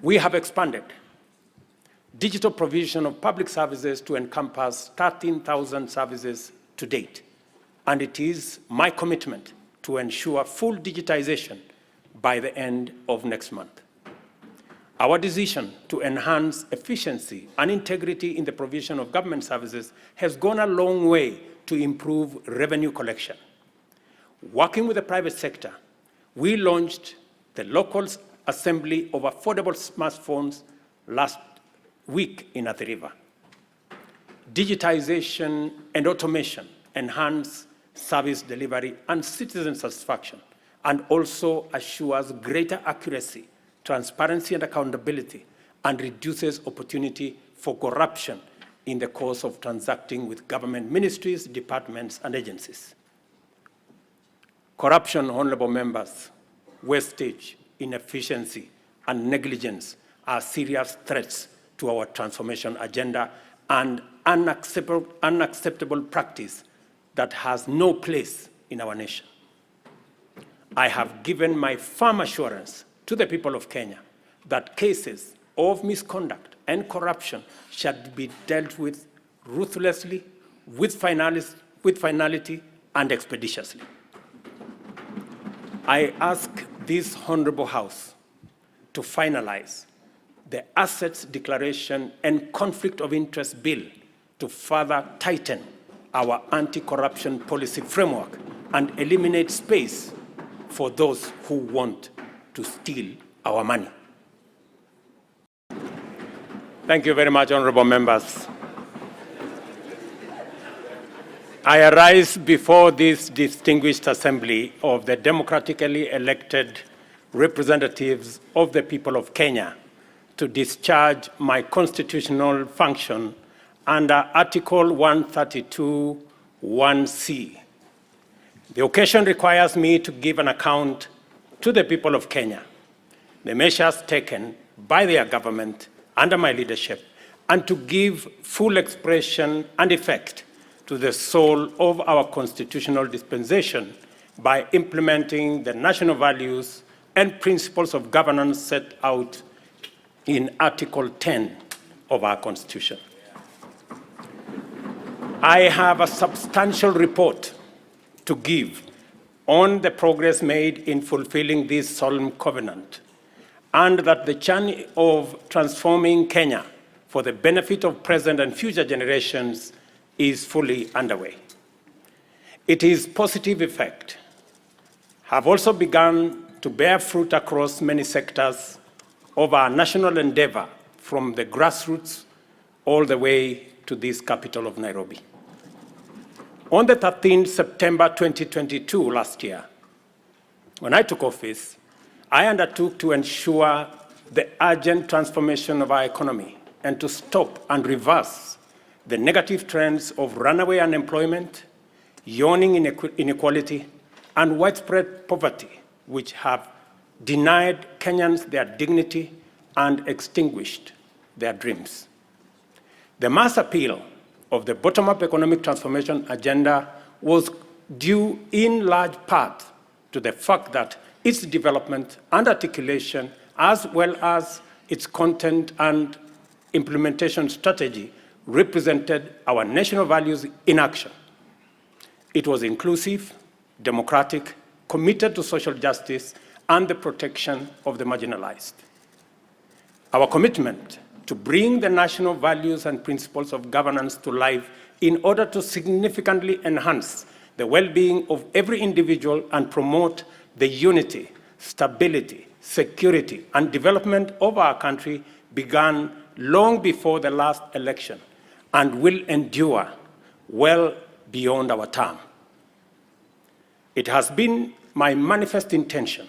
We have expanded digital provision of public services to encompass 13,000 services to date, and it is my commitment to ensure full digitization by the end of next month. Our decision to enhance efficiency and integrity in the provision of government services has gone a long way to improve revenue collection. Working with the private sector, we launched the local assembly of affordable smartphones last week in Athi River. Digitization and automation enhance service delivery and citizen satisfaction, and also assures greater accuracy, transparency and accountability, and reduces opportunity for corruption in the course of transacting with government ministries, departments, and agencies. Corruption, honorable members, wastage, inefficiency, and negligence are serious threats to our transformation agenda and unacceptable practice that has no place in our nation. I have given my firm assurance to the people of Kenya that cases of misconduct and corruption shall be dealt with ruthlessly, with finality, and expeditiously. I ask this honorable House to finalize the Assets Declaration and Conflict of Interest Bill to further tighten our anti-corruption policy framework and eliminate space for those who want to steal our money. Thank you very much, honorable members. I arise before this distinguished assembly of the democratically elected representatives of the people of Kenya to discharge my constitutional function under Article 132(1)(c). The occasion requires me to give an account to the people of Kenya, the measures taken by their government under my leadership, and to give full expression and effect to the soul of our constitutional dispensation by implementing the national values and principles of governance set out in Article 10 of our Constitution. I have a substantial report to give on the progress made in fulfilling this solemn covenant, and that the journey of transforming Kenya for the benefit of present and future generations is fully underway. Its positive effect have also begun to bear fruit across many sectors of our national endeavor, from the grassroots all the way to this capital of Nairobi. On the 13th September 2022, last year, when I took office, I undertook to ensure the urgent transformation of our economy and to stop and reverse the negative trends of runaway unemployment, yawning inequality, and widespread poverty, which have denied Kenyans their dignity and extinguished their dreams. The mass appeal of the bottom-up economic transformation agenda was due in large part to the fact that its development and articulation, as well as its content and implementation strategy, represented our national values in action. It was inclusive, democratic, committed to social justice, and the protection of the marginalized. Our commitment to bring the national values and principles of governance to life in order to significantly enhance the well-being of every individual and promote the unity, stability, security, and development of our country began long before the last election and will endure well beyond our term. It has been my manifest intention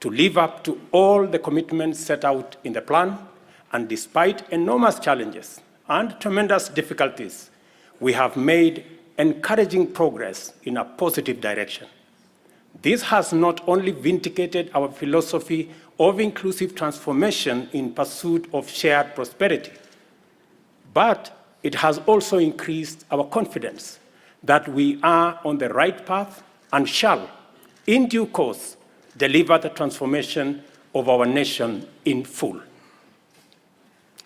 to live up to all the commitments set out in the plan, and despite enormous challenges and tremendous difficulties, we have made encouraging progress in a positive direction. This has not only vindicated our philosophy of inclusive transformation in pursuit of shared prosperity, but it has also increased our confidence that we are on the right path and shall, in due course, deliver the transformation of our nation in full.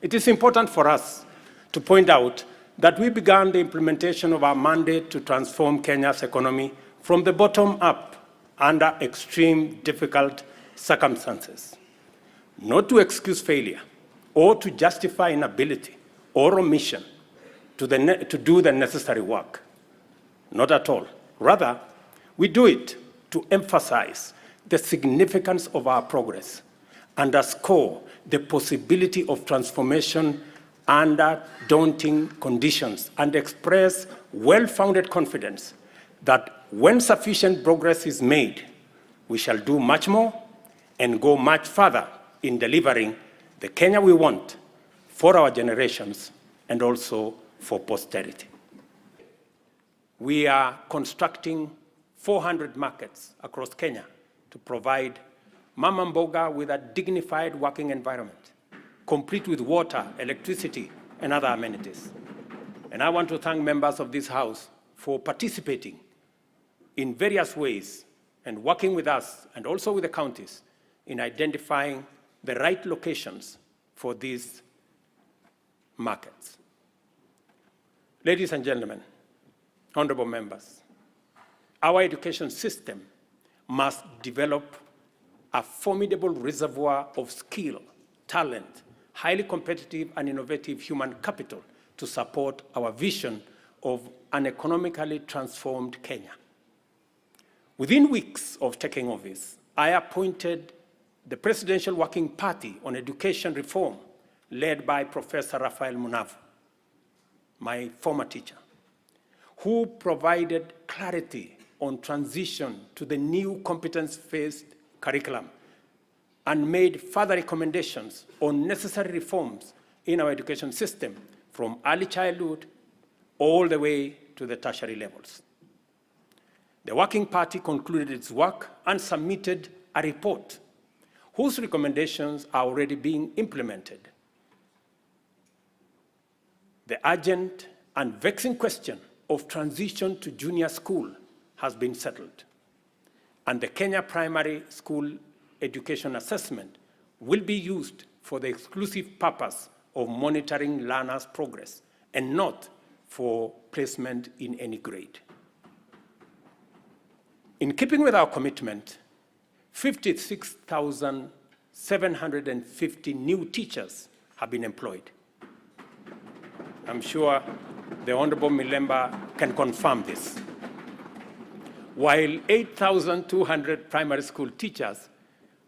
It is important for us to point out that we began the implementation of our mandate to transform Kenya's economy from the bottom up under extreme difficult circumstances, not to excuse failure or to justify inability or omission to do the necessary work. Not at all. Rather, we do it to emphasize the significance of our progress, underscore the possibility of transformation under daunting conditions, and express well-founded confidence that when sufficient progress is made, we shall do much more and go much further in delivering the Kenya we want for our generations and also for posterity. We are constructing 400 markets across Kenya to provide mama mboga with a dignified working environment, complete with water, electricity, and other amenities. And I want to thank members of this House for participating in various ways and working with us and also with the counties in identifying the right locations for these markets. Ladies and gentlemen, honorable members, our education system must develop a formidable reservoir of skill, talent, highly competitive and innovative human capital to support our vision of an economically transformed Kenya. Within weeks of taking office, I appointed the Presidential Working Party on Education Reform, led by Professor Raphael Munavu, my former teacher, who provided clarity on transition to the new competence-based curriculum and made further recommendations on necessary reforms in our education system from early childhood all the way to the tertiary levels. The Working Party concluded its work and submitted a report whose recommendations are already being implemented. The urgent and vexing question of transition to junior school has been settled, and the Kenya Primary School Education Assessment will be used for the exclusive purpose of monitoring learners' progress and not for placement in any grade. In keeping with our commitment, 56,750 new teachers have been employed. I'm sure the Honorable Milemba can confirm this. While 8,200 primary school teachers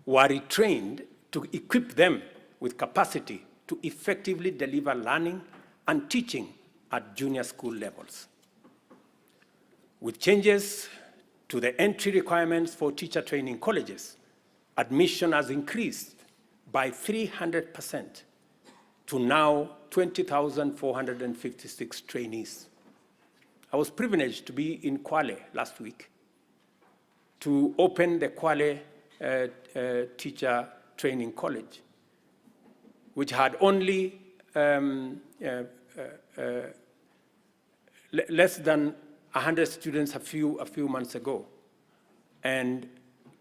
were retrained to equip them with capacity to effectively deliver learning and teaching at junior school levels. With changes to the entry requirements for teacher training colleges, admission has increased by 300% to now 20,456 trainees. I was privileged to be in Kwale last week to open the Kwale Teacher Training College, which had only less than 100 students a few months ago. And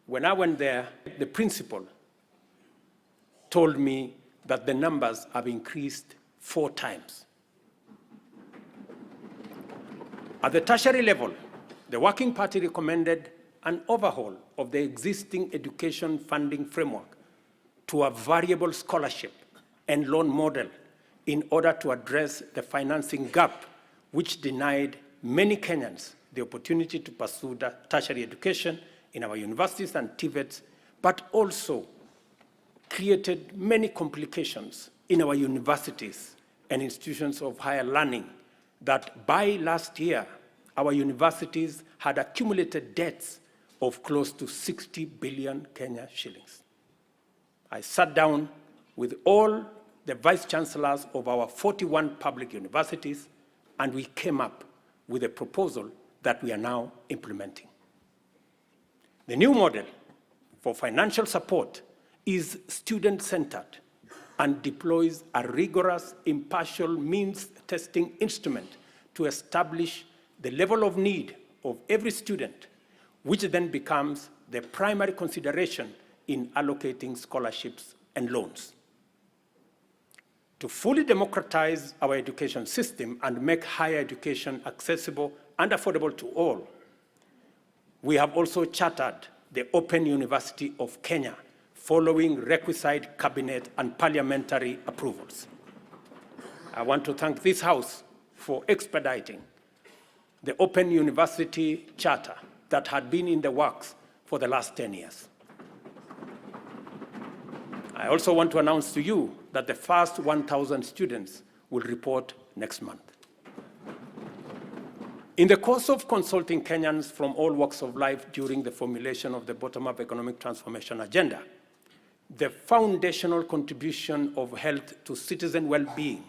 when I went there, the principal told me that the numbers have increased 4 times. At the tertiary level, the Working Party recommended an overhaul of the existing education funding framework to a variable scholarship and loan model in order to address the financing gap which denied many Kenyans the opportunity to pursue tertiary education in our universities and TVETs, but also created many complications in our universities and institutions of higher learning that by last year, our universities had accumulated debts of close to 60 billion Kenya shillings. I sat down with all the vice chancellors of our 41 public universities, and we came up with a proposal that we are now implementing. The new model for financial support is student-centered and deploys a rigorous, impartial means testing instrument to establish the level of need of every student, which then becomes the primary consideration in allocating scholarships and loans. to fully democratize our education system and make higher education accessible and affordable to all. We have also chartered the Open University of Kenya, following requisite cabinet and parliamentary approvals. I want to thank this House for expediting the Open University Charter that had been in the works for the last 10 years. I also want to announce to you that the first 1,000 students will report next month. In the course of consulting Kenyans from all walks of life during the formulation of the bottom-up economic transformation agenda, the foundational contribution of health to citizen well-being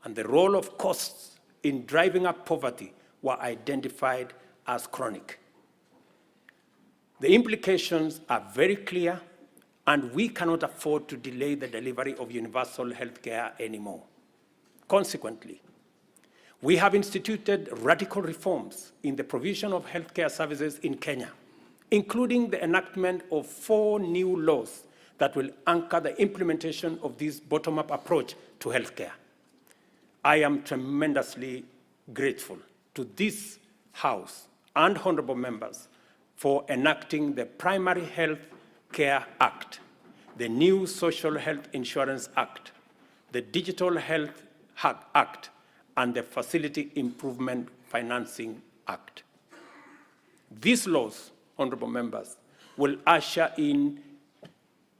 and the role of costs in driving up poverty were identified as chronic. The implications are very clear, and we cannot afford to delay the delivery of universal health care anymore. Consequently, we have instituted radical reforms in the provision of healthcare services in Kenya, including the enactment of 4 new laws that will anchor the implementation of this bottom-up approach to healthcare. I am tremendously grateful to this House and honorable members for enacting the Primary Health Care Act, the new Social Health Insurance Act, the Digital Health Act, and the Facility Improvement Financing Act. These laws, honorable members, will usher in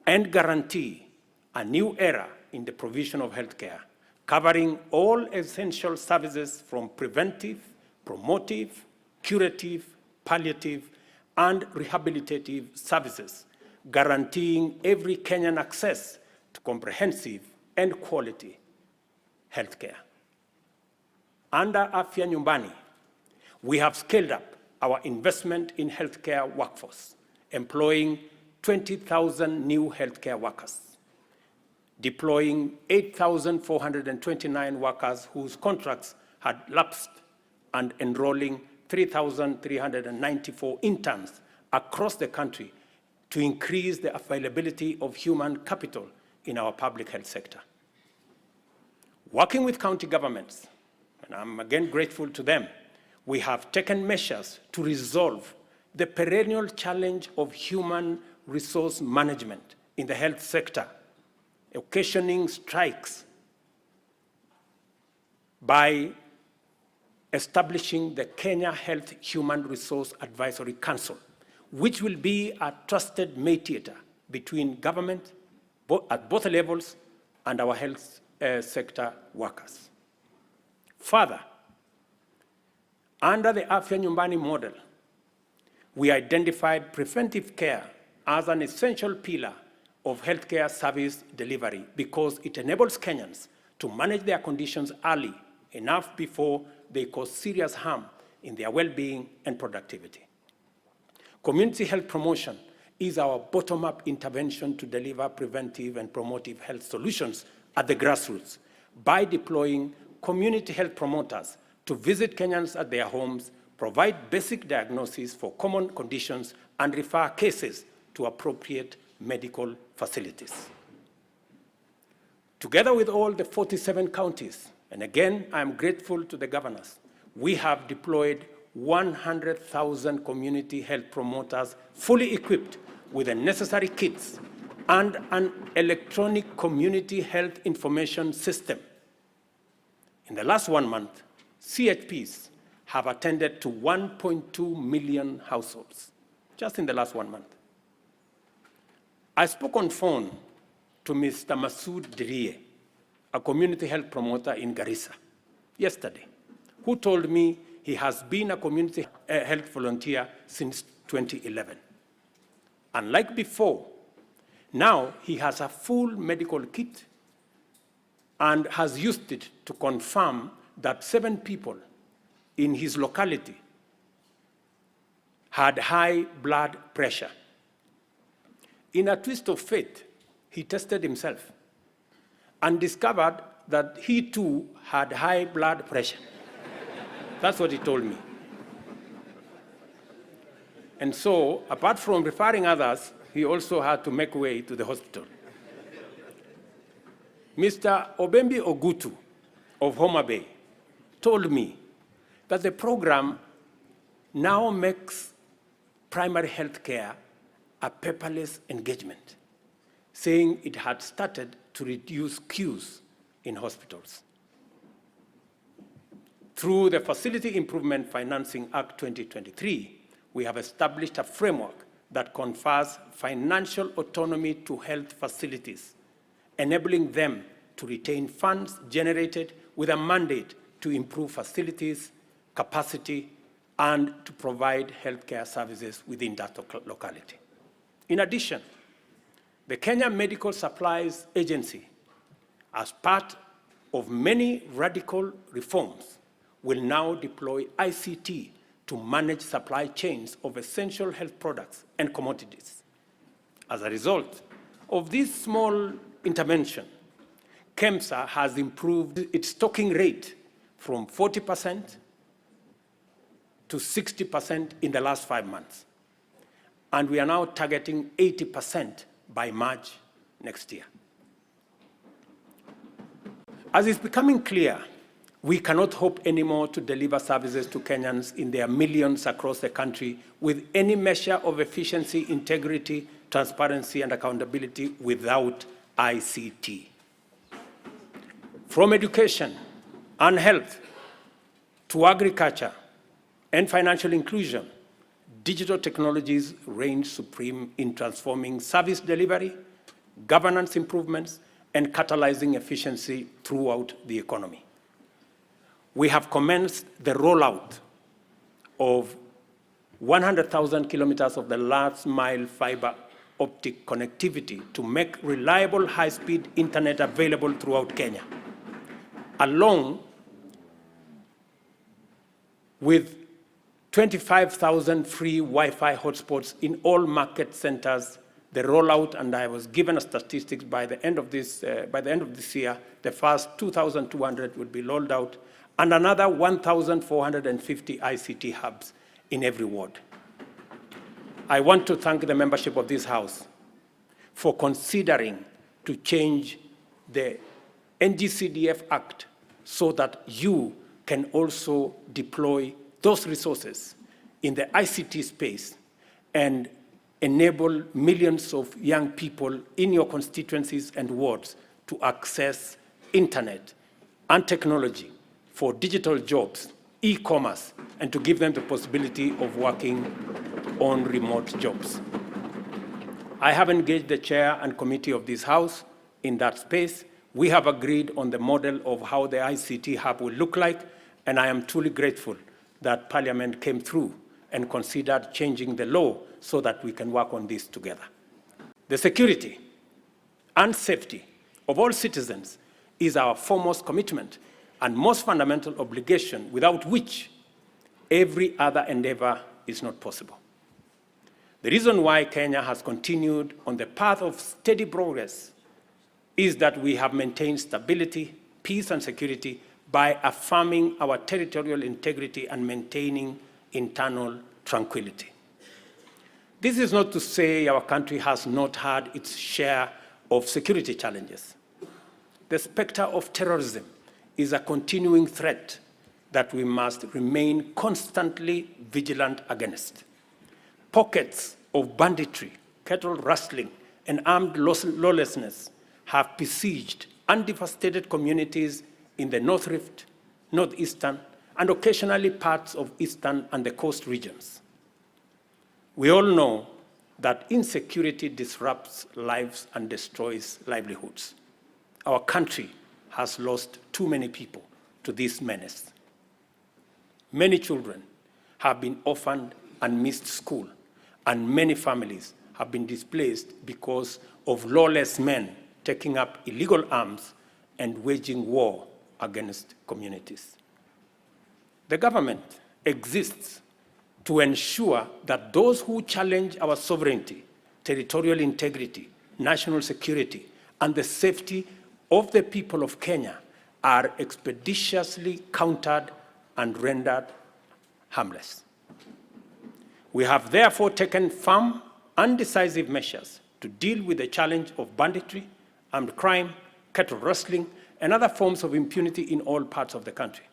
and guarantee a new era in the provision of healthcare, covering all essential services from preventive, promotive, curative, palliative, and rehabilitative services, guaranteeing every Kenyan access to comprehensive and quality healthcare. Under Afya Nyumbani, we have scaled up our investment in healthcare workforce, employing 20,000 new healthcare workers, deploying 8,429 workers whose contracts had lapsed, and enrolling 3,394 interns across the country to increase the availability of human capital in our public health sector. Working with county governments, and I'm again grateful to them, we have taken measures to resolve the perennial challenge of human resource management in the health sector, occasioning strikes, by establishing the Kenya Health Human Resource Advisory Council, which will be a trusted mediator between government at both levels and our health sector workers. Further, under the Afya Nyumbani model, we identified preventive care as an essential pillar of healthcare service delivery because it enables Kenyans to manage their conditions early enough before they cause serious harm in their well-being and productivity. Community health promotion is our bottom-up intervention to deliver preventive and promotive health solutions at the grassroots by deploying community health promoters to visit Kenyans at their homes, provide basic diagnoses for common conditions, and refer cases to appropriate medical facilities. Together with all the 47 counties, and again, I am grateful to the governors, we have deployed 100,000 community health promoters fully equipped with the necessary kits and an electronic community health information system. In the last 1 month, CHPs have attended to 1.2 million households, just in the last 1 month. I spoke on phone to Mr. Masood Dirie, a community health promoter in Garissa, yesterday, who told me he has been a community health volunteer since 2011. Unlike before, now he has a full medical kit and has used it to confirm that 7 people in his locality had high blood pressure. In a twist of fate, he tested himself and discovered that he too had high blood pressure. That's what he told me. And so, apart from referring others, he also had to make way to the hospital. Mr. Obembi Ogutu of Homa Bay told me that the program now makes primary health care a paperless engagement, saying it had started to reduce queues in hospitals. Through the Facility Improvement Financing Act 2023, we have established a framework that confers financial autonomy to health facilities, enabling them to retain funds generated with a mandate to improve facilities, capacity, and to provide healthcare services within that locality. In addition, the Kenya Medical Supplies Agency, as part of many radical reforms, will now deploy ICT to manage supply chains of essential health products and commodities. As a result of this small intervention, KEMSA has improved its stocking rate from 40% to 60% in the last 5 months. And we are now targeting 80% by March next year. As is becoming clear, we cannot hope anymore to deliver services to Kenyans in their millions across the country with any measure of efficiency, integrity, transparency, and accountability without ICT. From education and health to agriculture and financial inclusion, digital technologies reign supreme in transforming service delivery, governance improvements, and catalyzing efficiency throughout the economy. We have commenced the rollout of 100,000 kilometers of the last mile fiber optic connectivity to make reliable high-speed internet available throughout Kenya, along with 25,000 free Wi-Fi hotspots in all market centers. The rollout, and I was given a statistics by the end of this year, the first 2,200 will be rolled out, and another 1,450 ICT hubs in every ward. I want to thank the membership of this House for considering to change the NGCDF Act so that you can also deploy those resources in the ICT space and enable millions of young people in your constituencies and wards to access internet and technology for digital jobs, e-commerce, and to give them the possibility of working on remote jobs. I have engaged the chair and committee of this House in that space. We have agreed on the model of how the ICT hub will look like, and I am truly grateful that Parliament came through and considered changing the law so that we can work on this together. The security and safety of all citizens is our foremost commitment and most fundamental obligation, without which every other endeavor is not possible. The reason why Kenya has continued on the path of steady progress is that we have maintained stability, peace, and security by affirming our territorial integrity and maintaining internal tranquility. This is not to say our country has not had its share of security challenges. The specter of terrorism is a continuing threat that we must remain constantly vigilant against. Pockets of banditry, cattle rustling, and armed lawlessness have besieged and devastated communities in the North Rift, Northeastern, and occasionally parts of Eastern and the coast regions. We all know that insecurity disrupts lives and destroys livelihoods. Our country has lost too many people to this menace. Many children have been orphaned and missed school, and many families have been displaced because of lawless men taking up illegal arms and waging war against communities. The government exists to ensure that those who challenge our sovereignty, territorial integrity, national security, and the safety of the people of Kenya are expeditiously countered and rendered harmless. We have therefore taken firm and decisive measures to deal with the challenge of banditry, armed crime, cattle rustling, and other forms of impunity in all parts of the country,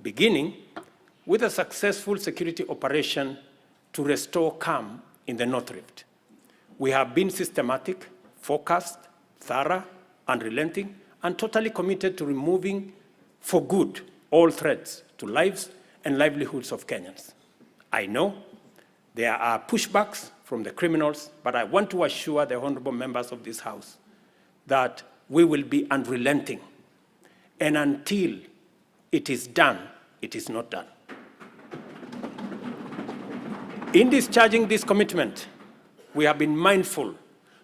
beginning with a successful security operation to restore calm in the North Rift. We have been systematic, focused, thorough, unrelenting, and totally committed to removing for good all threats to lives and livelihoods of Kenyans. I know there are pushbacks from the criminals, but I want to assure the honorable members of this House that we will be unrelenting. And until it is done, it is not done. In discharging this commitment, we have been mindful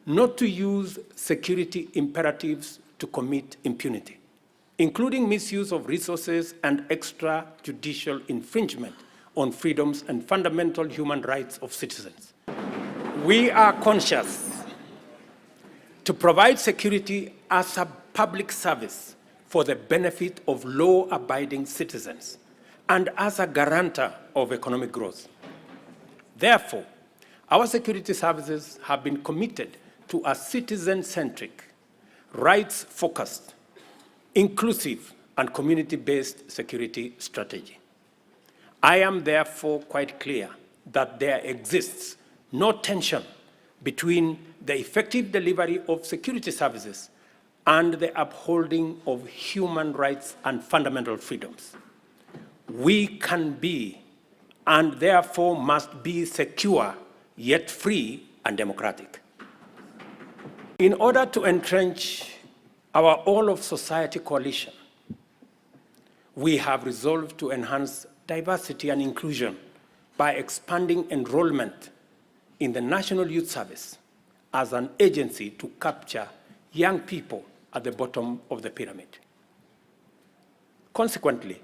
not to use security imperatives to commit impunity, including misuse of resources and extrajudicial infringement on freedoms and fundamental human rights of citizens. We are conscious to provide security as a public service for the benefit of law-abiding citizens and as a guarantor of economic growth. Therefore, our security services have been committed to a citizen-centric, rights-focused, inclusive, and community-based security strategy. I am therefore quite clear that there exists no tension between the effective delivery of security services and the upholding of human rights and fundamental freedoms. We can be, and therefore must be, secure, yet free and democratic. In order to entrench our all-of-society coalition, we have resolved to enhance diversity and inclusion by expanding enrollment in the National Youth Service as an agency to capture young people at the bottom of the pyramid. Consequently,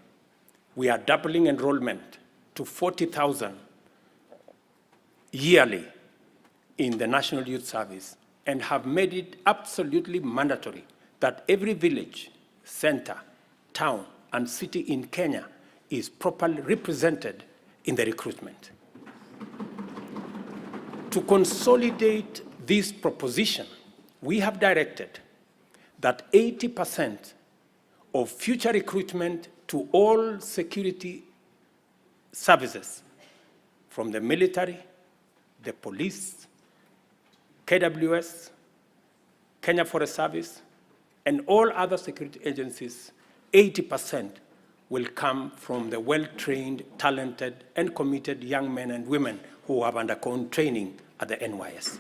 we are doubling enrollment to 40,000 yearly in the National Youth Service and have made it absolutely mandatory that every village, center, town, and city in Kenya is properly represented in the recruitment. To consolidate this proposition, we have directed that 80% of future recruitment to all security services, from the military, the police, KWS, Kenya Forest Service, and all other security agencies, 80% will come from the well-trained, talented, and committed young men and women who have undergone training at the NYS.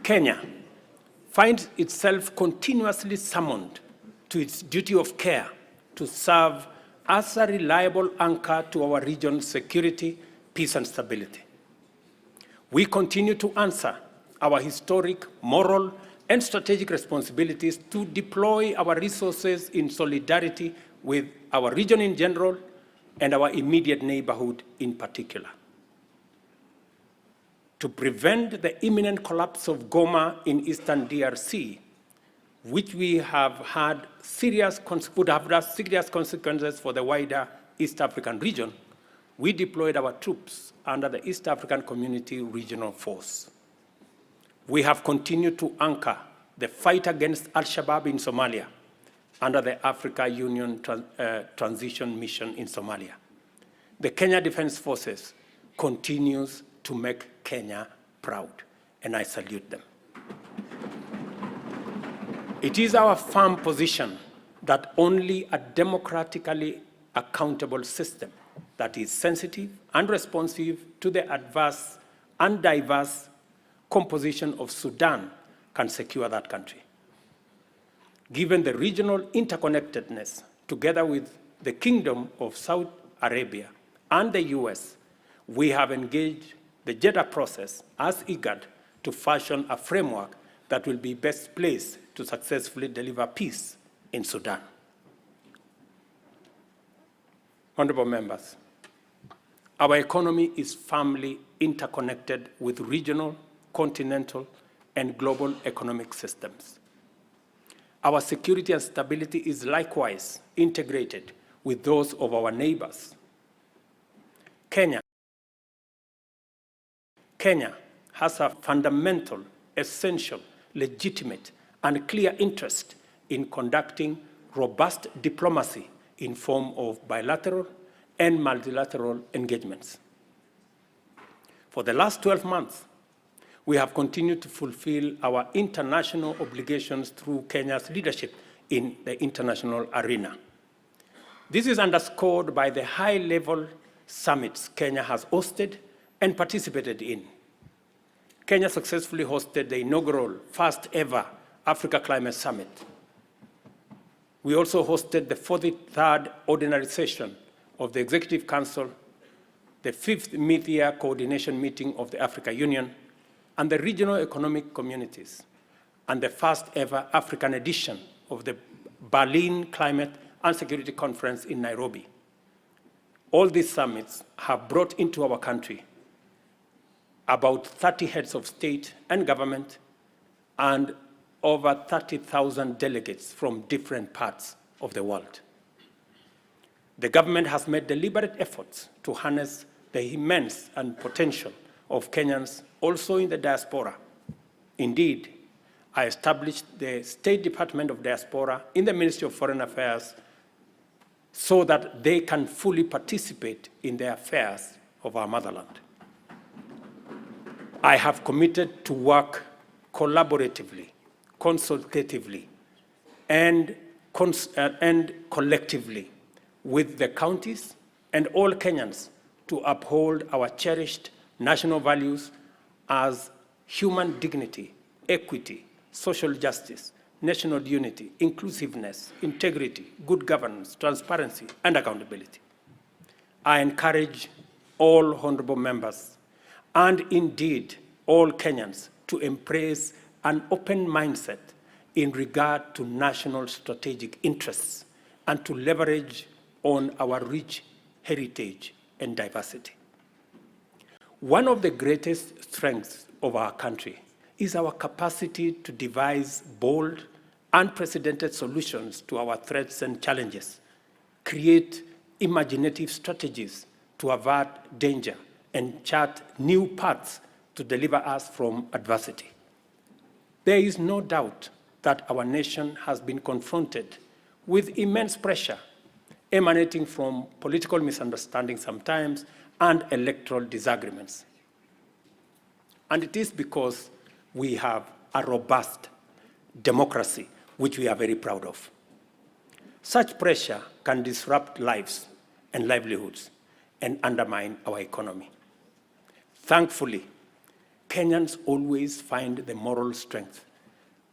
Kenya finds itself continuously summoned to its duty of care to serve as a reliable anchor to our region's security, peace, and stability. We continue to answer our historic, moral, and strategic responsibilities to deploy our resources in solidarity with our region in general and our immediate neighborhood in particular. To prevent the imminent collapse of Goma in eastern DRC, which we have had would have had serious consequences for the wider East African region, we deployed our troops under the East African Community Regional Force. We have continued to anchor the fight against Al-Shabaab in Somalia under the Africa Union Transition Mission in Somalia. The Kenya Defense Forces continues to make Kenya proud, and I salute them. It is our firm position that only a democratically accountable system that is sensitive and responsive to the adverse and diverse composition of Sudan can secure that country. Given the regional interconnectedness, together with the Kingdom of Saudi Arabia and the US, we have engaged the Jeddah process as IGAD to fashion a framework that will be best placed to successfully deliver peace in Sudan. Honorable members, our economy is firmly interconnected with regional, continental, and global economic systems. Our security and stability is likewise integrated with those of our neighbors. Kenya has a fundamental essential, legitimate, and clear interest in conducting robust diplomacy in form of bilateral and multilateral engagements. For the last 12 months, we have continued to fulfill our international obligations through Kenya's leadership in the international arena. This is underscored by the high-level summits Kenya has hosted and participated in. Kenya successfully hosted the inaugural first-ever Africa Climate Summit. We also hosted the 43rd ordinary session of the Executive Council, the 5th mid-year coordination meeting of the Africa Union, and the regional economic communities, and the first-ever African edition of the Berlin Climate and Security Conference in Nairobi. All these summits have brought into our country about 30 heads of state and government and over 30,000 delegates from different parts of the world. The government has made deliberate efforts to harness the immense and potential of Kenyans also in the diaspora. Indeed, I established the State Department of Diaspora in the Ministry of Foreign Affairs so that they can fully participate in the affairs of our motherland. I have committed to work collaboratively, consultatively, and collectively with the counties and all Kenyans to uphold our cherished national values as human dignity, equity, social justice, national unity, inclusiveness, integrity, good governance, transparency, and accountability. I encourage all honorable members and indeed all Kenyans to embrace an open mindset in regard to national strategic interests and to leverage on our rich heritage and diversity. One of the greatest strengths of our country is our capacity to devise bold, unprecedented solutions to our threats and challenges, create imaginative strategies to avert danger, and chart new paths to deliver us from adversity. There is no doubt that our nation has been confronted with immense pressure emanating from political misunderstandings sometimes and electoral disagreements. And it is because we have a robust democracy, which we are very proud of. Such pressure can disrupt lives and livelihoods and undermine our economy. Thankfully, Kenyans always find the moral strength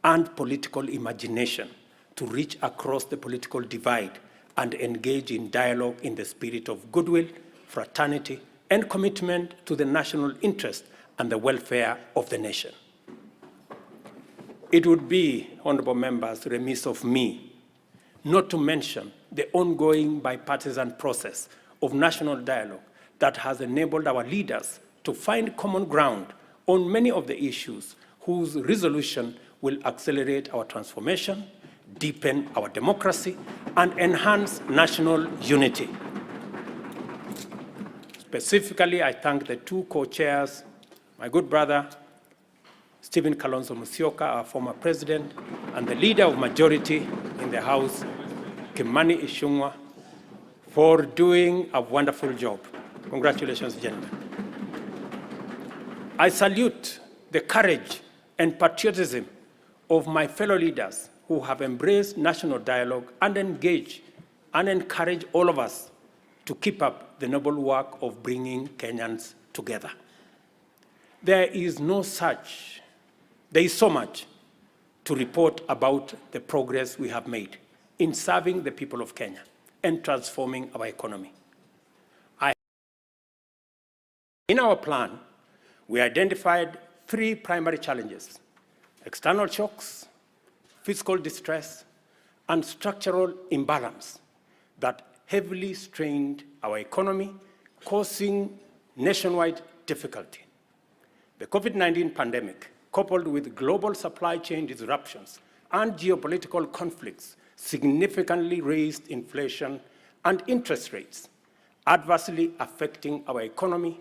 and political imagination to reach across the political divide and engage in dialogue in the spirit of goodwill, fraternity, and commitment to the national interest and the welfare of the nation. It would be, honorable members, remiss of me not to mention the ongoing bipartisan process of national dialogue that has enabled our leaders to find common ground on many of the issues whose resolution will accelerate our transformation, deepen our democracy, and enhance national unity. Specifically, I thank the two co-chairs, my good brother, Stephen Kalonzo Musyoka, our former president, and the leader of majority in the House, Kimani Ichung'wah, for doing a wonderful job. Congratulations, gentlemen. I salute the courage and patriotism of my fellow leaders who have embraced national dialogue and engage and encourage all of us to keep up the noble work of bringing Kenyans together. There is so much to report about the progress we have made in serving the people of Kenya and transforming our economy. In our plan, we identified three primary challenges: external shocks, fiscal distress, and structural imbalance that heavily strained our economy, causing nationwide difficulty. The COVID-19 pandemic, coupled with global supply chain disruptions and geopolitical conflicts, significantly raised inflation and interest rates, adversely affecting our economy,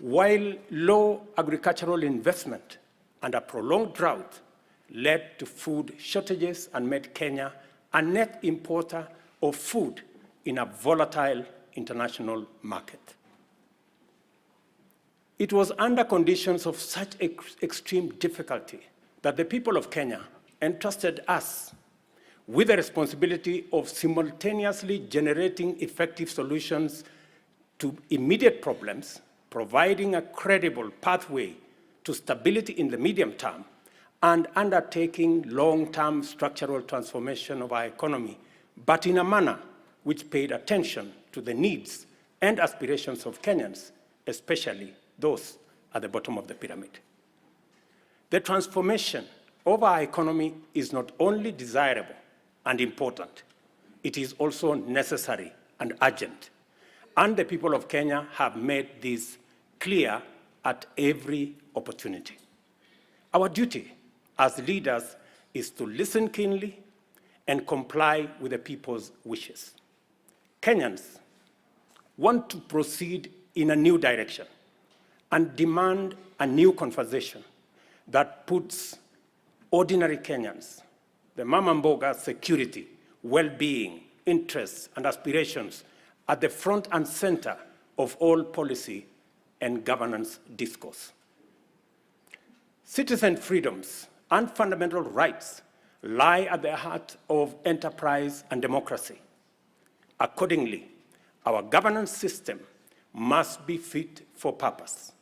while low agricultural investment and a prolonged drought led to food shortages and made Kenya a net importer of food in a volatile international market. It was under conditions of such extreme difficulty that the people of Kenya entrusted us with the responsibility of simultaneously generating effective solutions to immediate problems, providing a credible pathway to stability in the medium term, and undertaking long-term structural transformation of our economy, but in a manner which paid attention to the needs and aspirations of Kenyans, especially those at the bottom of the pyramid. The transformation of our economy is not only desirable and important, it is also necessary and urgent. And the people of Kenya have made this clear at every opportunity. Our duty as leaders is to listen keenly and comply with the people's wishes. Kenyans want to proceed in a new direction and demand a new conversation that puts ordinary Kenyans, the mama mboga's security, well-being, interests, and aspirations at the front and center of all policy and governance discourse. Citizen freedoms and fundamental rights lie at the heart of enterprise and democracy. Accordingly, our governance system must be fit for purpose,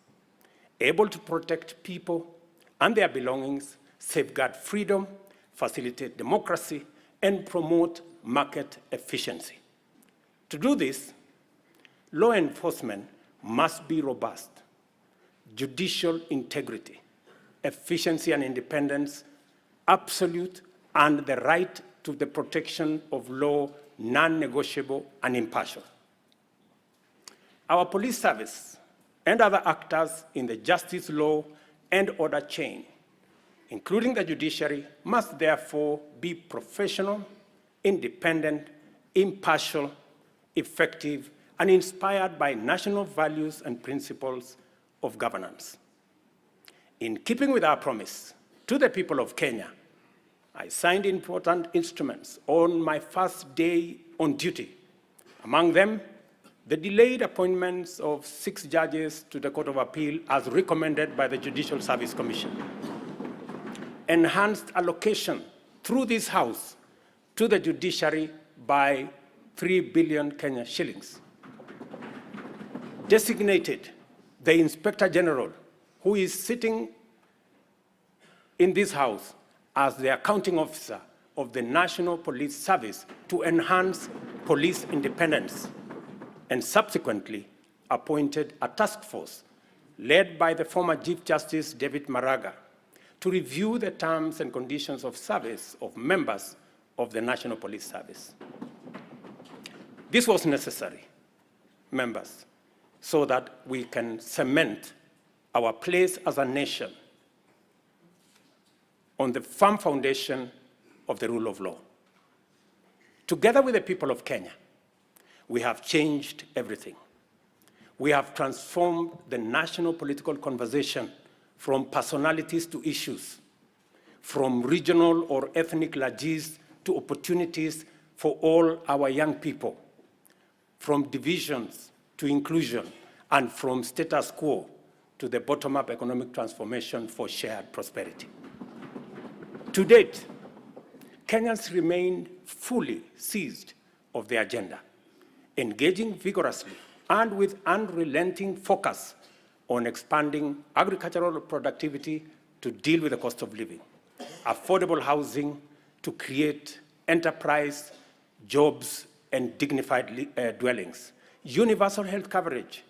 able to protect people and their belongings, safeguard freedom, facilitate democracy, and promote market efficiency. To do this, law enforcement must be robust, judicial integrity, efficiency and independence, absolute, and the right to the protection of law non-negotiable and impartial. Our police service and other actors in the justice, law, and order chain, including the judiciary, must therefore be professional, independent, impartial, effective, and inspired by national values and principles of governance. In keeping with our promise to the people of Kenya, I signed important instruments on my first day on duty. Among them, the delayed appointments of 6 judges to the Court of Appeal as recommended by the Judicial Service Commission. Enhanced allocation through this House to the judiciary by 3 billion Kenya shillings. Designated the Inspector General, who is sitting in this House as the accounting officer of the National Police Service to enhance police independence, and subsequently appointed a task force led by the former Chief Justice David Maraga to review the terms and conditions of service of members of the National Police Service. This was necessary, members, so that we can cement our place as a nation on the firm foundation of the rule of law. Together with the people of Kenya, we have changed everything. We have transformed the national political conversation from personalities to issues, from regional or ethnic largesse to opportunities for all our young people, from divisions to inclusion, and from status quo to the bottom-up economic transformation for shared prosperity. To date, Kenyans remain fully seized of the agenda, engaging vigorously and with unrelenting focus on expanding agricultural productivity to deal with the cost of living, affordable housing to create enterprise, jobs, and dignified dwellings, universal health coverage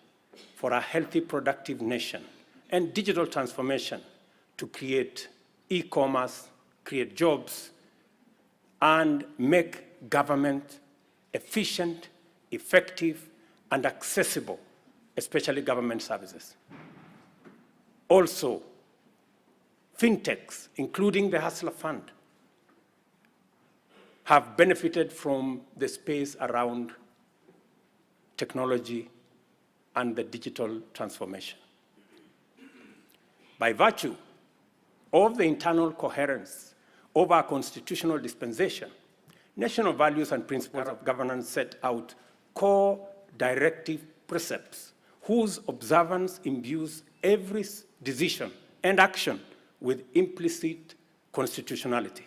for a healthy, productive nation, and digital transformation to create e-commerce, create jobs, and make government efficient, effective, and accessible, especially government services. Also, fintechs, including the Hustler Fund, have benefited from the space around technology and the digital transformation. By virtue of the internal coherence of our constitutional dispensation, national values and principles of governance set out core directive precepts whose observance imbues every decision and action with implicit constitutionality.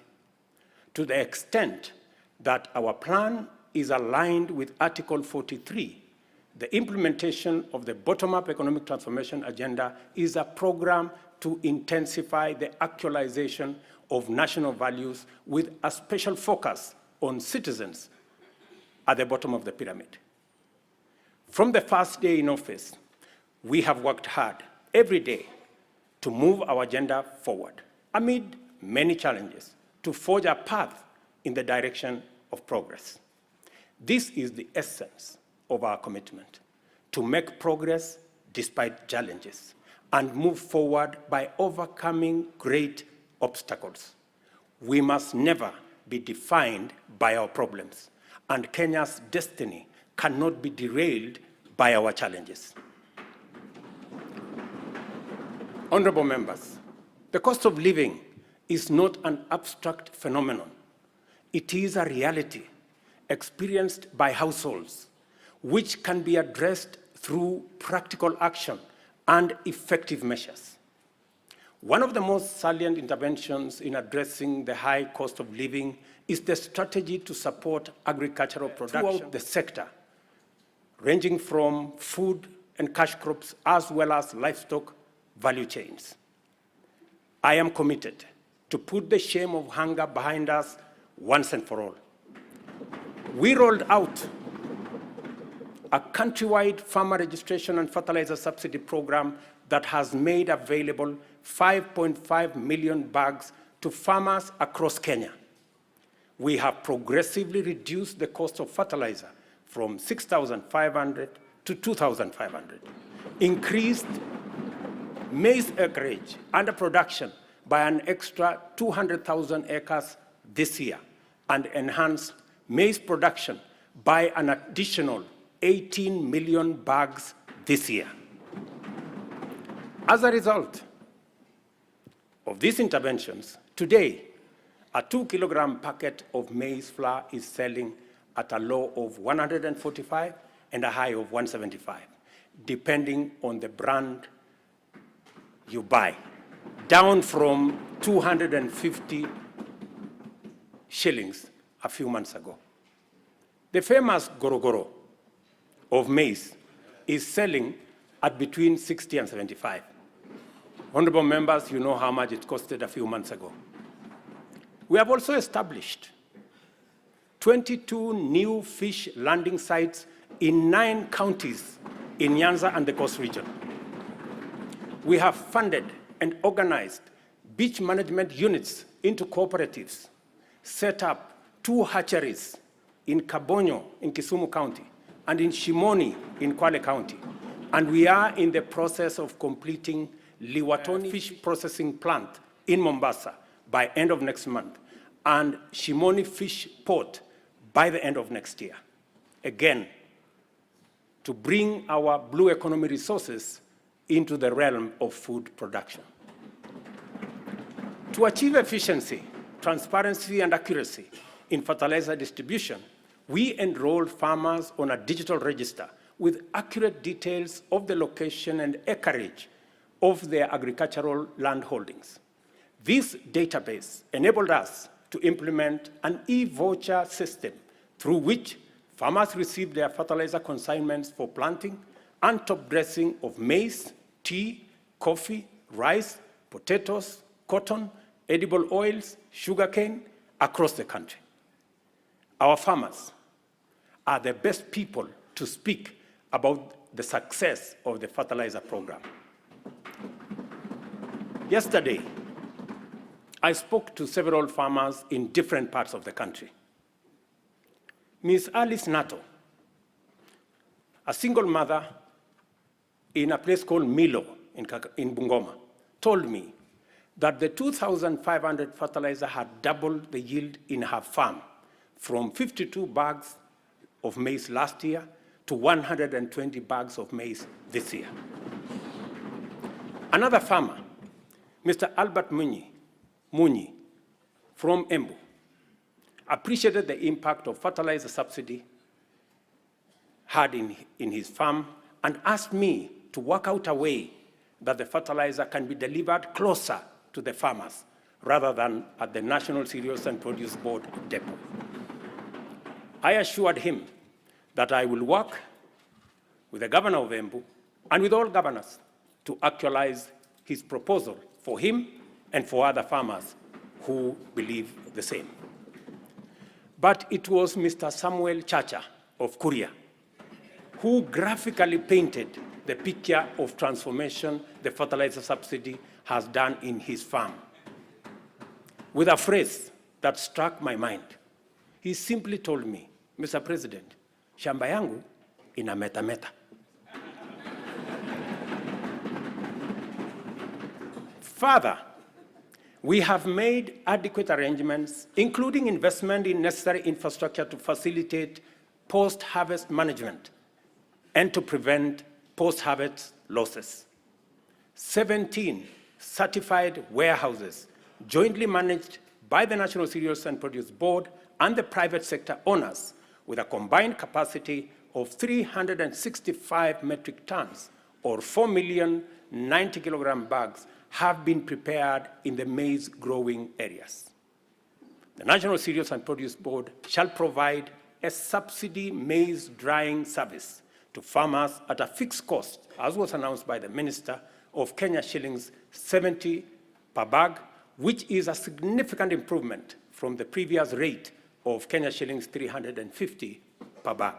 To the extent that our plan is aligned with Article 43, the implementation of the bottom-up economic transformation agenda is a program to intensify the actualization of national values with a special focus on citizens at the bottom of the pyramid. From the first day in office, we have worked hard every day to move our agenda forward amid many challenges to forge a path in the direction of progress. This is the essence of our commitment, to make progress despite challenges and move forward by overcoming great obstacles. We must never be defined by our problems, and Kenya's destiny cannot be derailed by our challenges. Honorable members, the cost of living is not an abstract phenomenon. It is a reality experienced by households, which can be addressed through practical action and effective measures. One of the most salient interventions in addressing the high cost of living is the strategy to support agricultural production throughout the sector, ranging from food and cash crops as well as livestock value chains. I am committed to put the shame of hunger behind us once and for all. We rolled out a countrywide farmer registration and fertilizer subsidy program that has made available 5.5 million bags to farmers across Kenya. We have progressively reduced the cost of fertilizer from 6,500 to 2,500, increased maize acreage under production by an extra 200,000 acres this year, and enhanced maize production by an additional 18 million bags this year. As a result of these interventions, today, a 2-kilogram packet of maize flour is selling at a low of 145 and a high of 175, depending on the brand you buy, down from 250 shillings a few months ago. The famous gorogoro of maize is selling at between 60 and 75. Honorable members, you know how much it costed a few months ago. We have also established 22 new fish landing sites in 9 counties in Nyanza and the Coast region. We have funded and organized beach management units into cooperatives, set up 2 hatcheries in Kabonyo in Kisumu County and in Shimoni in Kwale County. And we are in the process of completing Liwatoni fish processing plant in Mombasa by end of next month, and Shimoni fish port by the end of next year. Again, to bring our blue economy resources into the realm of food production. To achieve efficiency, transparency, and accuracy in fertilizer distribution, we enrolled farmers on a digital register with accurate details of the location and acreage of their agricultural land holdings. This database enabled us to implement an e-voucher system through which farmers received their fertilizer consignments for planting and top dressing of maize, tea, coffee, rice, potatoes, cotton, edible oils, sugarcane across the country. Our farmers are the best people to speak about the success of the fertilizer program. Yesterday, I spoke to several farmers in different parts of the country. Ms. Alice Nato, a single mother in a place called Milo in Bungoma, told me that the 2,500 fertilizer had doubled the yield in her farm from 52 bags of maize last year to 120 bags of maize this year. Another farmer, Mr. Albert Ngunyi, Ngunyi from Embu appreciated the impact of fertilizer subsidy had in his farm and asked me to work out a way that the fertilizer can be delivered closer to the farmers rather than at the National Cereals and Produce Board depot. I assured him that I will work with the governor of Embu and with all governors to actualize his proposal for him and for other farmers who believe the same. But it was Mr. Samuel Chacha of Kuria who graphically painted the picture of transformation the fertilizer subsidy has done in his farm with a phrase that struck my mind. He simply told me, Mr. President, shamba yangu ina meta. Further, we have made adequate arrangements, including investment in necessary infrastructure to facilitate post-harvest management and to prevent post-harvest losses. 17 certified warehouses jointly managed by the National Cereals and Produce Board and the private sector owners with a combined capacity of 365 metric tons or 4,090,000 bags have been prepared in the maize growing areas. The National Cereals and Produce Board shall provide a subsidy maize drying service to farmers at a fixed cost, as was announced by the Minister, of Kenya shillings 70 per bag, which is a significant improvement from the previous rate of Kenya shillings 350 per bag.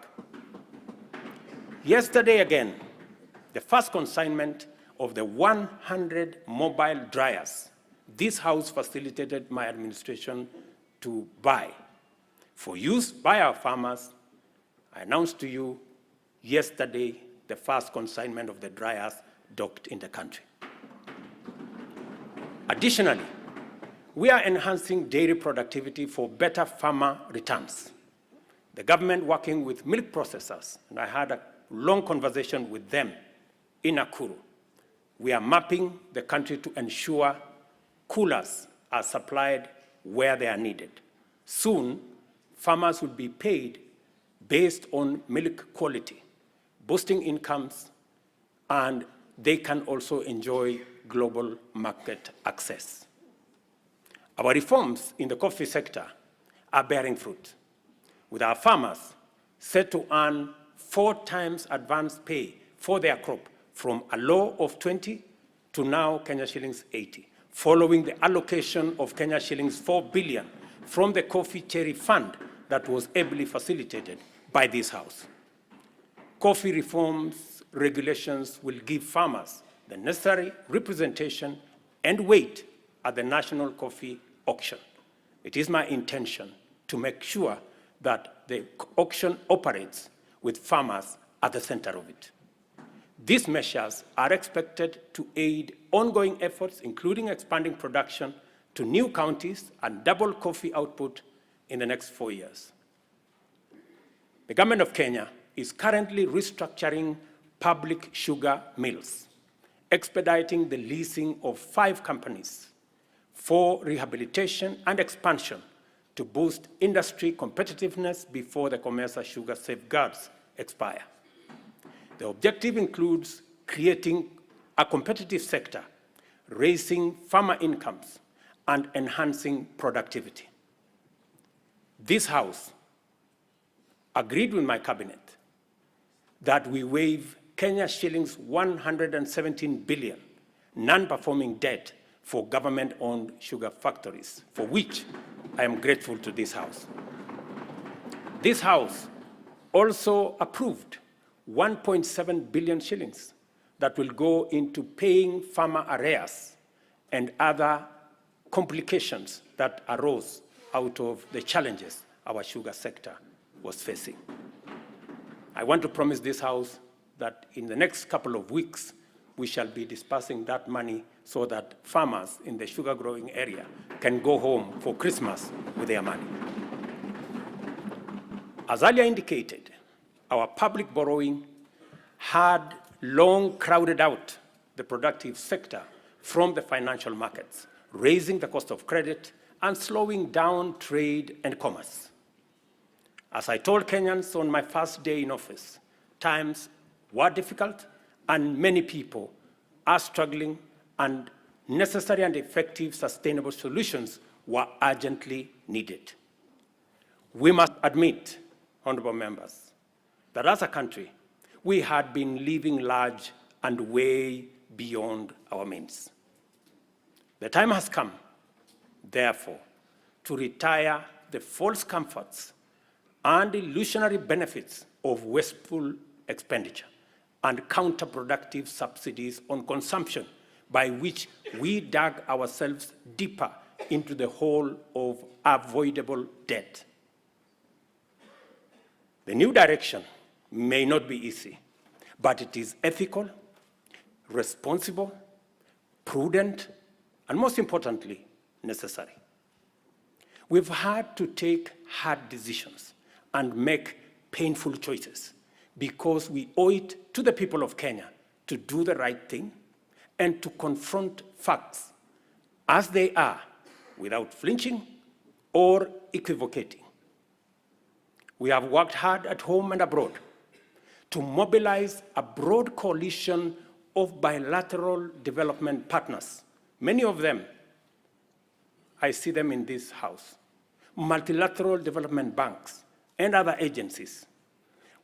Yesterday again, the first consignment of the 100 mobile dryers this House facilitated my administration to buy for use by our farmers. I announced to you yesterday the first consignment of the dryers docked in the country. Additionally, we are enhancing dairy productivity for better farmer returns. The government, working with milk processors, and I had a long conversation with them in Nakuru, we are mapping the country to ensure coolers are supplied where they are needed. Soon, farmers will be paid based on milk quality, boosting incomes, and they can also enjoy global market access. Our reforms in the coffee sector are bearing fruit, with our farmers set to earn 4 times advance pay for their crop from a low of 20 to now Kenya shillings 80, following the allocation of Kenya shillings 4 billion from the Coffee Cherry Fund that was ably facilitated by this House. Coffee reforms regulations will give farmers the necessary representation and weight at the national coffee auction. It is my intention to make sure that the auction operates with farmers at the center of it. These measures are expected to aid ongoing efforts, including expanding production to new counties and double coffee output in the next 4 years. The government of Kenya is currently restructuring public sugar mills, expediting the leasing of 5 companies for rehabilitation and expansion to boost industry competitiveness before the COMESA sugar safeguards expire. The objective includes creating a competitive sector, raising farmer incomes, and enhancing productivity. This House agreed with my cabinet that we waive Kenya shillings 117 billion non-performing debt for government-owned sugar factories, for which I am grateful to this House. This House also approved 1.7 billion shillings that will go into paying farmer arrears and other complications that arose out of the challenges our sugar sector was facing. I want to promise this House that in the next couple of weeks, we shall be dispersing that money so that farmers in the sugar growing area can go home for Christmas with their money. As earlier indicated, our public borrowing had long crowded out the productive sector from the financial markets, raising the cost of credit, and slowing down trade and commerce. As I told Kenyans on my first day in office, times were difficult and many people are struggling, and necessary and effective sustainable solutions were urgently needed. We must admit, honorable members, that as a country, we had been living large and way beyond our means. The time has come, therefore, to retire the false comforts and illusionary benefits of wasteful expenditure and counterproductive subsidies on consumption, by which we dug ourselves deeper into the hole of avoidable debt. The new direction may not be easy, but it is ethical, responsible, prudent, and most importantly, necessary. We've had to take hard decisions and make painful choices because we owe it to the people of Kenya to do the right thing and to confront facts as they are without flinching or equivocating. We have worked hard at home and abroad to mobilize a broad coalition of bilateral development partners. Many of them, I see them in this house, multilateral development banks and other agencies,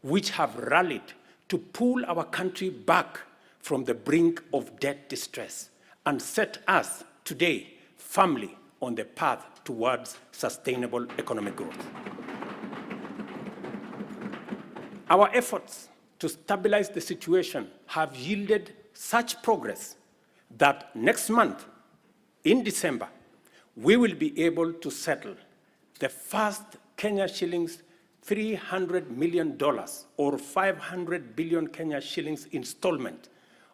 which have rallied to pull our country back from the brink of debt distress and set us today firmly on the path towards sustainable economic growth. Our efforts to stabilize the situation have yielded such progress that next month, in December, we will be able to settle the first Kenya shillings $300 million or 500 billion Kenya shillings installment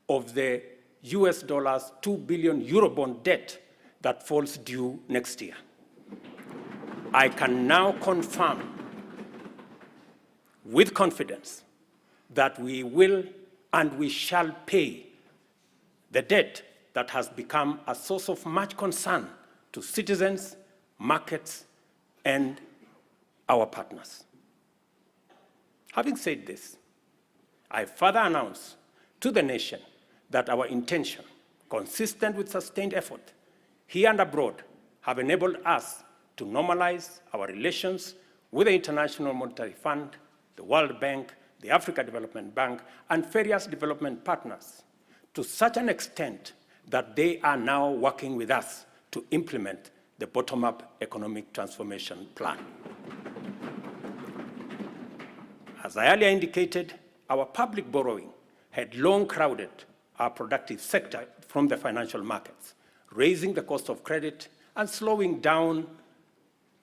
of the US dollars 2 billion Eurobond debt that falls due next year. I can now confirm with confidence that we will and we shall pay the debt that has become a source of much concern to citizens, markets, and our partners. Having said this, I further announce to the nation that our intention, consistent with sustained effort here and abroad, have enabled us to normalize our relations with the International Monetary Fund, the World Bank, the Africa Development Bank, and various development partners to such an extent that they are now working with us to implement the bottom-up economic transformation plan. As I earlier indicated, our public borrowing had long crowded our productive sector from the financial markets, raising the cost of credit and slowing down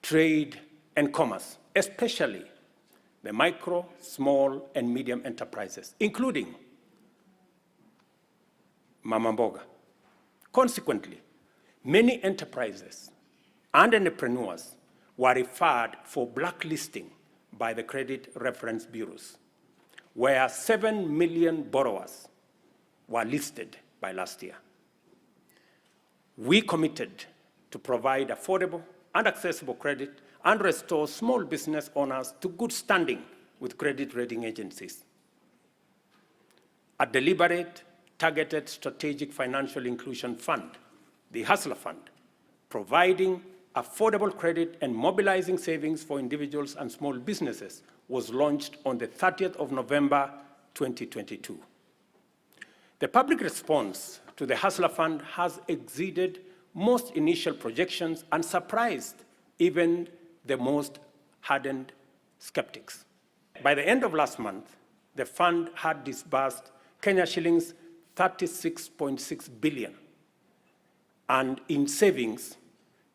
trade and commerce, especially the micro, small, and medium enterprises, including Mama Mboga. Consequently, many enterprises and entrepreneurs were referred for blacklisting by the credit reference bureaus, where 7 million borrowers were listed by last year. We committed to provide affordable and accessible credit and restore small business owners to good standing with credit rating agencies. A deliberate, targeted strategic financial inclusion fund, the Hustler Fund, providing affordable credit and mobilizing savings for individuals and small businesses, was launched on the 30th of November, 2022. The public response to the Hustler Fund has exceeded most initial projections and surprised even the most hardened skeptics. By the end of last month, the fund had disbursed Kenya shillings 36.6 billion, and in savings,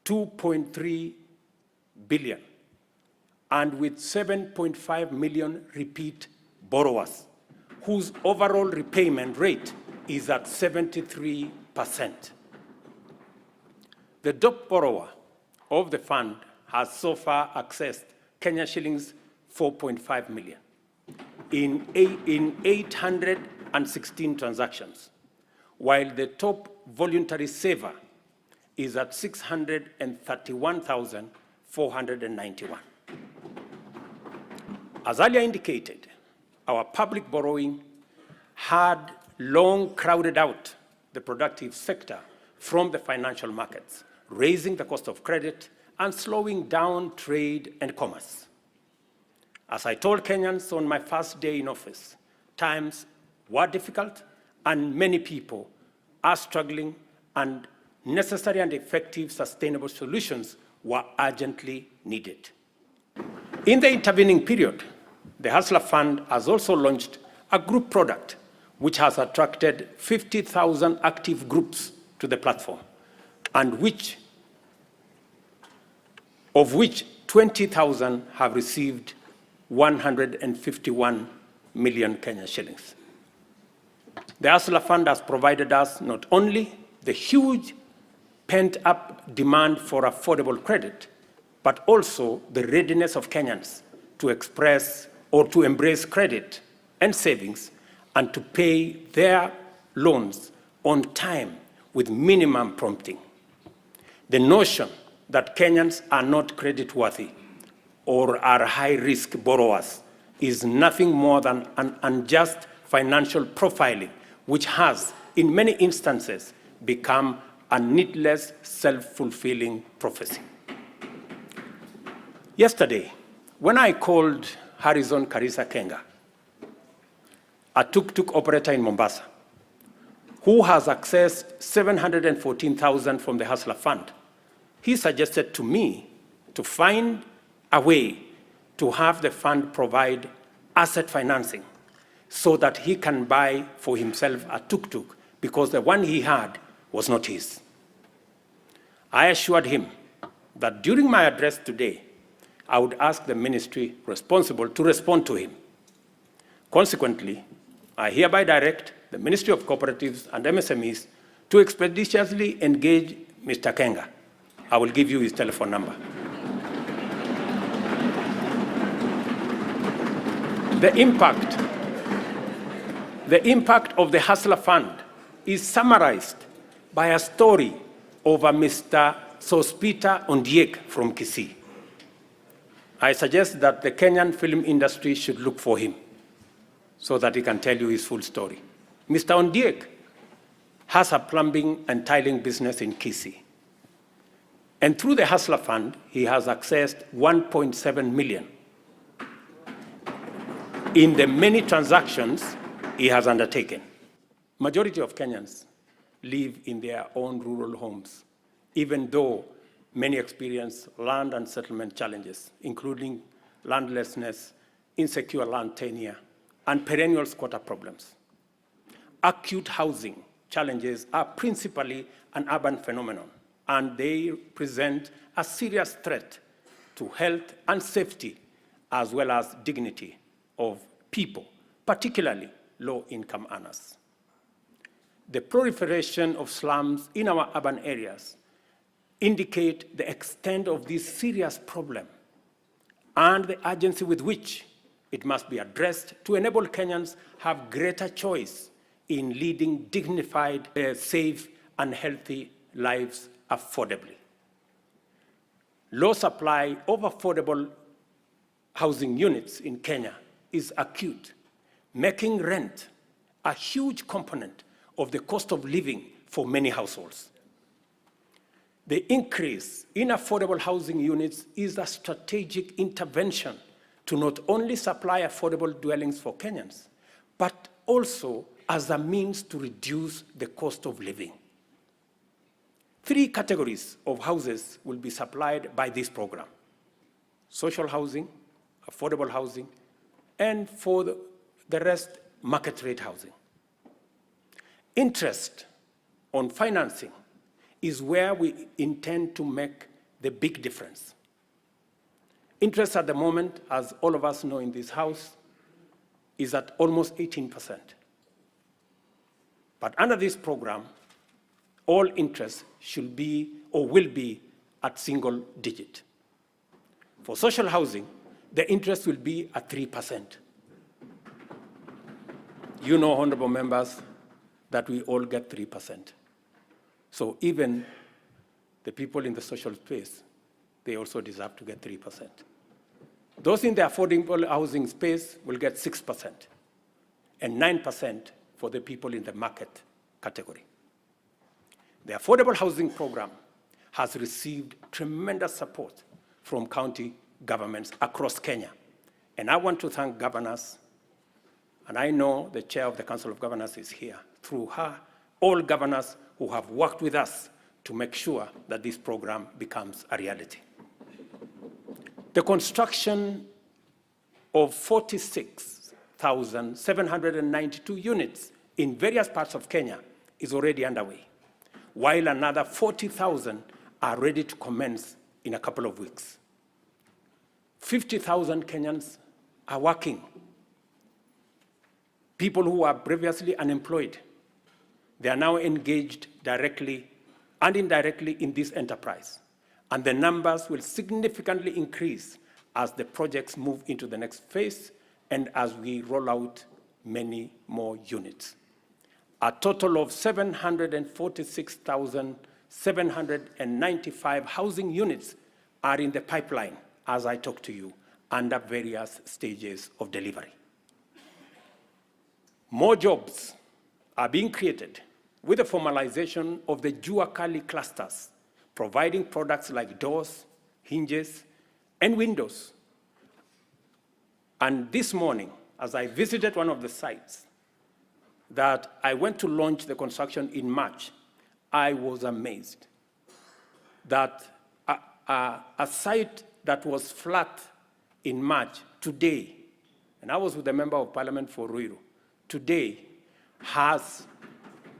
2.3 billion, and with 7.5 million repeat borrowers, whose overall repayment rate is at 73%. The top borrower of the fund has so far accessed Kenya shillings 4.5 million in 816 transactions, while the top voluntary saver is at 631,491. As earlier indicated, our public borrowing had long crowded out the productive sector from the financial markets, raising the cost of credit and slowing down trade and commerce. As I told Kenyans on my first day in office, times were difficult and many people are struggling, and necessary and effective sustainable solutions were urgently needed. In the intervening period, the Hustler Fund has also launched a group product which has attracted 50,000 active groups to the platform, and of which 20,000 have received 151 million Kenyan shillings. The Hustler Fund has provided us not only the huge pent-up demand for affordable credit, but also the readiness of Kenyans to express or to embrace credit and savings and to pay their loans on time with minimum prompting. The notion that Kenyans are not creditworthy or are high-risk borrowers is nothing more than an unjust financial profiling, which has, in many instances, become a needless, self-fulfilling prophecy. Yesterday, when I called Harrison Karisa Kenga, a tuk-tuk operator in Mombasa, who has accessed 714,000 from the Hustler Fund, he suggested to me to find a way to have the fund provide asset financing so that he can buy for himself a tuk-tuk because the one he had was not his. I assured him that during my address today, I would ask the ministry responsible to respond to him. Consequently, I hereby direct the Ministry of Cooperatives and MSMEs to expeditiously engage Mr. Kenga. I will give you his telephone number. The impact of the Hustler Fund is summarized by a story of a Mr. Sospita Ondiek from Kisii. I suggest that the Kenyan film industry should look for him so that he can tell you his full story. Mr. Ondiek has a plumbing and tiling business in Kisii. And through the Hustler Fund, he has accessed 1.7 million in the many transactions he has undertaken. Majority of Kenyans live in their own rural homes, even though many experience land and settlement challenges, including landlessness, insecure land tenure, and perennial squatter problems. Acute housing challenges are principally an urban phenomenon, and they present a serious threat to health and safety, as well as dignity of people, particularly low-income earners. The proliferation of slums in our urban areas indicate the extent of this serious problem and the urgency with which it must be addressed to enable Kenyans have greater choice in leading dignified, safe, and healthy lives affordably. Low supply of affordable housing units in Kenya is acute, making rent a huge component of the cost of living for many households. The increase in affordable housing units is a strategic intervention to not only supply affordable dwellings for Kenyans, but also as a means to reduce the cost of living. 3 categories of houses will be supplied by this program: social housing, affordable housing, and for the rest, market rate housing. Interest on financing is where we intend to make the big difference. Interest at the moment, as all of us know in this house, is at almost 18%. But under this program, all interest should be or will be at single digit. For social housing, the interest will be at 3%. You know, honorable members, that we all get 3%. So even the people in the social space, they also deserve to get 3%. Those in the affordable housing space will get 6%, and 9% for the people in the market category. The affordable housing program has received tremendous support from county governments across Kenya. And I want to thank governors, and I know the chair of the Council of Governors is here, through her, all governors who have worked with us to make sure that this program becomes a reality. The construction of 46,792 units in various parts of Kenya is already underway, while another 40,000 are ready to commence in a couple of weeks. 50,000 Kenyans are working. People who were previously unemployed, they are now engaged directly and indirectly in this enterprise. And the numbers will significantly increase as the projects move into the next phase and as we roll out many more units. A total of 746,795 housing units are in the pipeline as I talk to you, under various stages of delivery. More jobs are being created with the formalization of the Jua Kali clusters, providing products like doors, hinges, and windows. And this morning, as I visited one of the sites that I went to launch the construction in March, I was amazed that a site that was flat in March today, and I was with the Member of Parliament for Ruiru, today has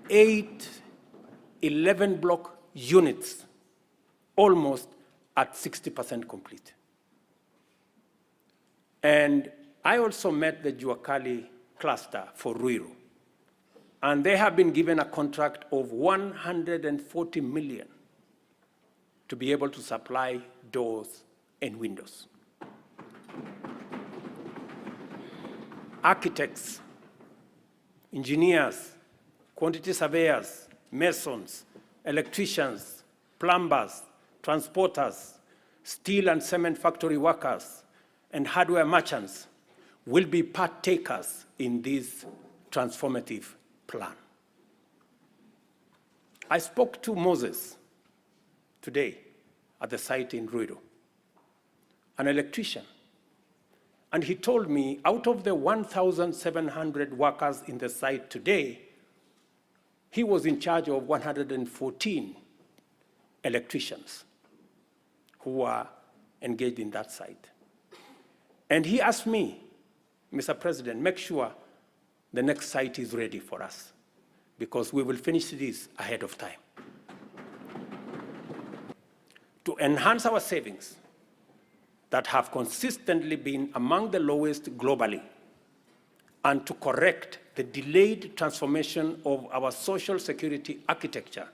8 11-block units, almost at 60% complete. And I also met the Jua Kali cluster for Ruiru, and they have been given a contract of 140 million to be able to supply doors and windows. Architects, engineers, quantity surveyors, masons, electricians, plumbers, transporters, steel and cement factory workers, and hardware merchants will be partakers in this transformative plan. I spoke to Moses today at the site in Ruiru, an electrician, and he told me out of the 1,700 workers in the site today, he was in charge of 114 electricians who are engaged in that site. And he asked me, Mr. President, make sure the next site is ready for us, because we will finish this ahead of time. To enhance our savings that have consistently been among the lowest globally, and to correct the delayed transformation of our social security architecture,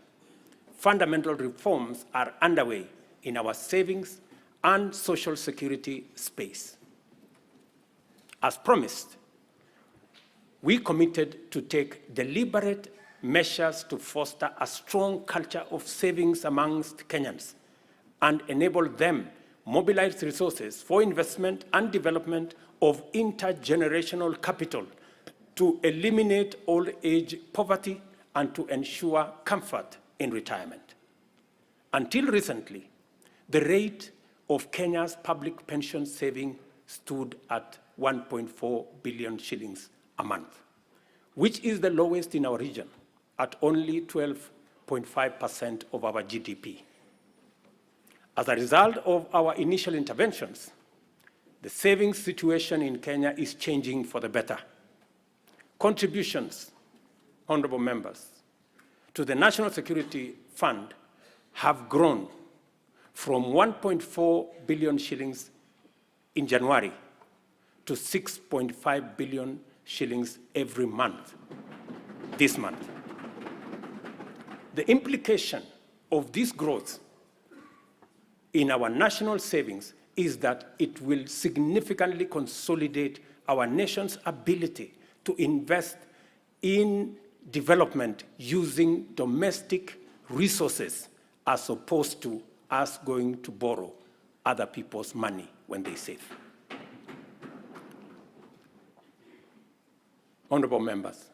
fundamental reforms are underway in our savings and social security space. As promised, we committed to take deliberate measures to foster a strong culture of savings amongst Kenyans and enable them mobilize resources for investment and development of intergenerational capital to eliminate old age poverty and to ensure comfort in retirement. Until recently, the rate of Kenya's public pension saving stood at 1.4 billion shillings a month, which is the lowest in our region at only 12.5% of our GDP. As a result of our initial interventions, the savings situation in Kenya is changing for the better. Contributions, honorable members, to the National Security Fund have grown from 1.4 billion shillings in January to 6.5 billion shillings every month, this month. The implication of this growth in our national savings is that it will significantly consolidate our nation's ability to invest in development using domestic resources as opposed to us going to borrow other people's money when they save. Honorable members,